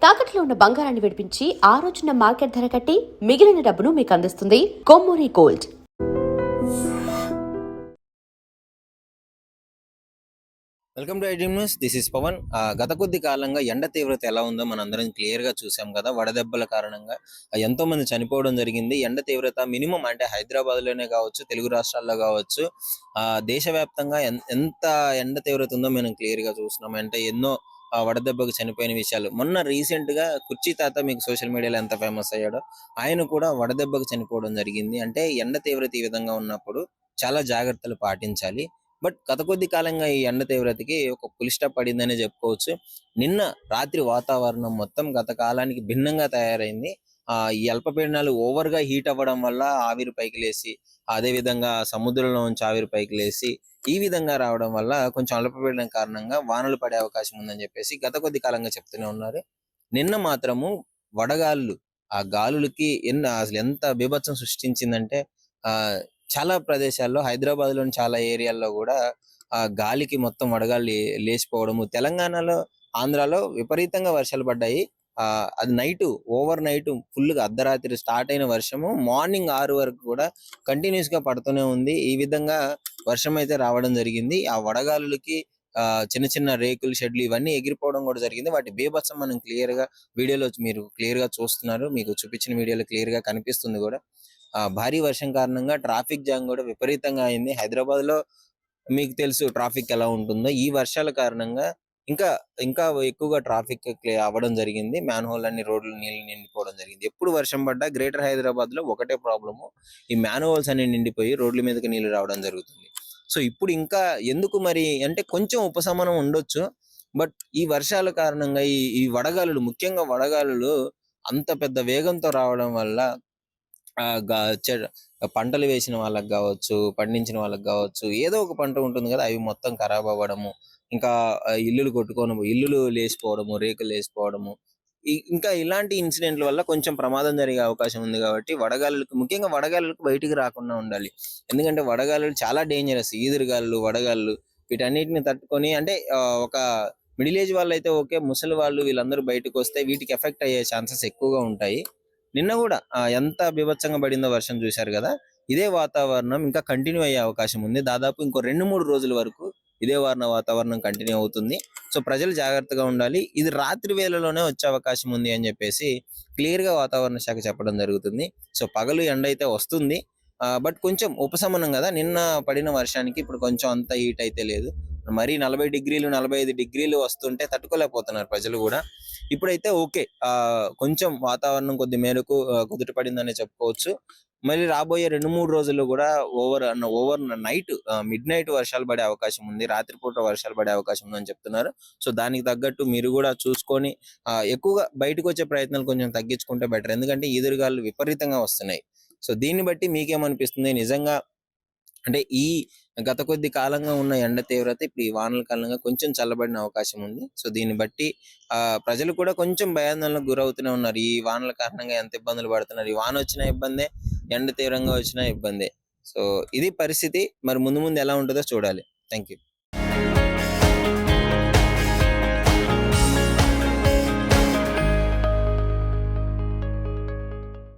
తాకట్లో ఉన్న బంగారాన్ని విడిపించి ఆ రోజున మార్కెట్ ధర కట్టి మిగిలిన డబ్బును మీకు అందిస్తుంది Kommuri Gold. Welcome to iDream news. This is Pavan. గత కొద్ది కాలంగా ఎండ తీవ్రత ఎలా ఉందో మనందరం క్లియర్ గా చూసాం కదా. వడదెబ్బల కారణంగా ఎంతో మంది చనిపోవడం జరిగింది. ఎండ తీవ్రత మినిమం అంటే హైదరాబాద్ లోనే కావచ్చు, తెలుగు రాష్ట్రాల్లో కావచ్చు, దేశవ్యాప్తంగా ఎంత ఎండ తీవ్రత ఉందో మనం క్లియర్ గా చూస్తున్నాం. అంటే ఎన్నో వడదెబ్బకు చనిపోయిన విషయాలు. మొన్న రీసెంట్ గా కుర్చీ తాత మీకు సోషల్ మీడియాలో ఎంత ఫేమస్ అయ్యాడో, ఆయన కూడా వడదెబ్బకు చనిపోవడం జరిగింది. అంటే ఎండ తీవ్రత ఈ విధంగా ఉన్నప్పుడు చాలా జాగ్రత్తలు పాటించాలి. బట్ గత కొద్ది కాలంగా ఈ ఎండ తీవ్రతకి ఒక ఫుల్ స్టాప్ పడిందనే చెప్పుకోవచ్చు. నిన్న రాత్రి వాతావరణం మొత్తం గత కాలానికి భిన్నంగా తయారైంది. ఈ అల్పపీడనాలు ఓవర్ గా హీట్ అవ్వడం వల్ల ఆవిరి పైకి లేసి, అదే విధంగా సముద్రంలో నుంచి ఆవిరి పైకి లేసి, ఈ విధంగా రావడం వల్ల కొంచెం అల్పపీడనం కారణంగా వానలు పడే అవకాశం ఉందని చెప్పేసి గత కొద్ది కాలంగా చెప్తూనే ఉన్నారు. నిన్న మాత్రము వడగాళ్ళు, ఆ గాలులకి అసలు ఎంత బీభత్సం సృష్టించిందంటే, ఆ చాలా ప్రదేశాల్లో హైదరాబాద్ లోని చాలా ఏరియాల్లో కూడా ఆ గాలికి మొత్తం వడగాలి లేచిపోవడము. తెలంగాణలో, ఆంధ్రాలో విపరీతంగా వర్షాలు పడ్డాయి. అది ఓవర్ నైట్ ఫుల్ గా అర్ధరాత్రి స్టార్ట్ అయిన వర్షము మార్నింగ్ 6 వరకు కూడా కంటిన్యూస్ గా పడుతూనే ఉంది. ఈ విధంగా వర్షం అయితే రావడం జరిగింది. ఆ వడగాలులకి చిన్న చిన్న రేకులు షెడ్లు ఇవన్నీ ఎగిరిపోవడం కూడా జరిగింది. వాటి బీభత్సం మనం క్లియర్ గా వీడియోలో మీరు క్లియర్ గా చూస్తున్నారు. మీకు చూపించిన వీడియోలో క్లియర్ గా కనిపిస్తుంది కూడా. భారీ వర్షం కారణంగా ట్రాఫిక్ జామ్ కూడా విపరీతంగా అయింది. హైదరాబాద్ లో మీకు తెలుసు ట్రాఫిక్ ఎలా ఉంటుందో. ఈ వర్షాల కారణంగా ఇంకా ఇంకా ఎక్కువగా ట్రాఫిక్ అవ్వడం జరిగింది. మ్యాన్ హోల్ అన్ని రోడ్లు నీళ్లు నిండిపోవడం జరిగింది. ఎప్పుడు వర్షం పడ్డా గ్రేటర్ హైదరాబాద్ లో ఒకటే ప్రాబ్లము, ఈ మ్యాన్ హోల్స్ అన్ని నిండిపోయి రోడ్ల మీదకి నీళ్లు రావడం జరుగుతుంది. సో ఇప్పుడు ఇంకా ఎందుకు మరి అంటే కొంచెం ఉపశమనం ఉండొచ్చు. బట్ ఈ వర్షాల కారణంగా ఈ వడగాలులు, ముఖ్యంగా వడగాలులు అంత పెద్ద వేగంతో రావడం వల్ల ఆహ్, గా చె పంటలు వేసిన వాళ్ళకి గావచ్చు, పండించిన వాళ్ళకి గావచ్చు, ఏదో ఒక పంట ఉంటుంది గదా. అవి మొత్తం ఖరాబ్ అవ్వడము. ఇంకా ఇల్లులు లేసిపోవడము, రేకులు లేసిపోవడము. ఇంకా ఇలాంటి ఇన్సిడెంట్‌ల వల్ల కొంచెం ప్రమాదం జరిగే అవకాశం ఉంది గాబట్టి, ముఖ్యంగా వడగాలులకు బయటికి రాకుండా ఉండాలి. ఎందుకంటే వడగాలులు చాలా డేంజరస్. ఈదురుగాలులు, వడగాలులు వీటన్నిటిని తట్టుకొని అంటే ఒక మిడిల్ ఏజ్ వాళ్ళైతే ఓకే. ముసలి వాళ్ళు వీళ్ళందరూ బయటకొస్తే వీటికి ఎఫెక్ట్ అయ్యే ఛాన్సెస్ ఎక్కువగా ఉంటాయి. నిన్న గూడా ఎంత బీభత్సంగా పడిందో వర్షం చూశారు గదా. ఇదే వాతావరణం ఇంకా కంటిన్యూ అయ్యే అవకాశం ఉంది. దాదాపు ఇంకో 2, 3 రోజుల వరకు ఇదే వాతావరణం కంటిన్యూ అవుతుంది. సో ప్రజలు జాగ్రత్తగా ఉండాలి. ఇది రాత్రి వేళలోనే వచ్చే అవకాశం ఉంది అని జెప్పేసి క్లియర్‌గా వాతావరణ శాఖ చెప్పడం జరుగుతుంది. సో పగలు ఎండైతే వస్తుంది. బట్ కొంచెం ఉపశమనం గదా. నిన్న పడిన వర్షానికి ఇప్పుడు కొంచెం అంత హీట్ అయితే లేదు. మరీ 40 డిగ్రీలు, 45 డిగ్రీలు వస్తుంటే తట్టుకోలేకపోతున్నారు ప్రజలు గూడా. ఇప్పుడైతే ఓకే. కొంచెం వాతావరణం కొద్ది మేరకు కుదుట పడిందనే చెప్పుకోవచ్చు. మళ్ళీ రాబోయే 2, 3 రోజుల్లో గూడా ఓవర్ నైట్ మిడ్‌నైట్ వర్షాలు పడే అవకాశం ఉంది. రాత్రిపూట వర్షాలు పడే అవకాశం ఉందని చెప్తున్నారు. సో దానికి తగ్గట్టు మీరు గూడా చూసుకొని ఎక్కువగా బయటకొచ్చే ప్రయత్నాలు కొంచెం తగ్గించుకుంటే బెటర్. ఎందుకంటే ఈదురుగాలులు విపరీతంగా వస్తున్నాయి. సో దీన్ని బట్టి మీకేమనిపిస్తుంది? నిజంగా అంటే ఈ గత కొద్ది కాలంగా ఉన్న ఎండ తీవ్రత ఇప్పుడు ఈ వానల కాలంగా కొంచెం చల్లబడిన అవకాశం ఉంది. సో దీన్ని బట్టి ప్రజలు కూడా కొంచెం భయాందోళనకు గురవుతూనే ఉన్నారు. ఈ వానల కారణంగా ఎంత ఇబ్బందులు పడుతున్నారు. ఈ వాన వచ్చినా ఇబ్బందే, ఎండ తీవ్రంగా వచ్చినా ఇబ్బందే. సో ఇది పరిస్థితి. మరి ముందు ముందు ఎలా ఉంటుందో చూడాలి. Thank you.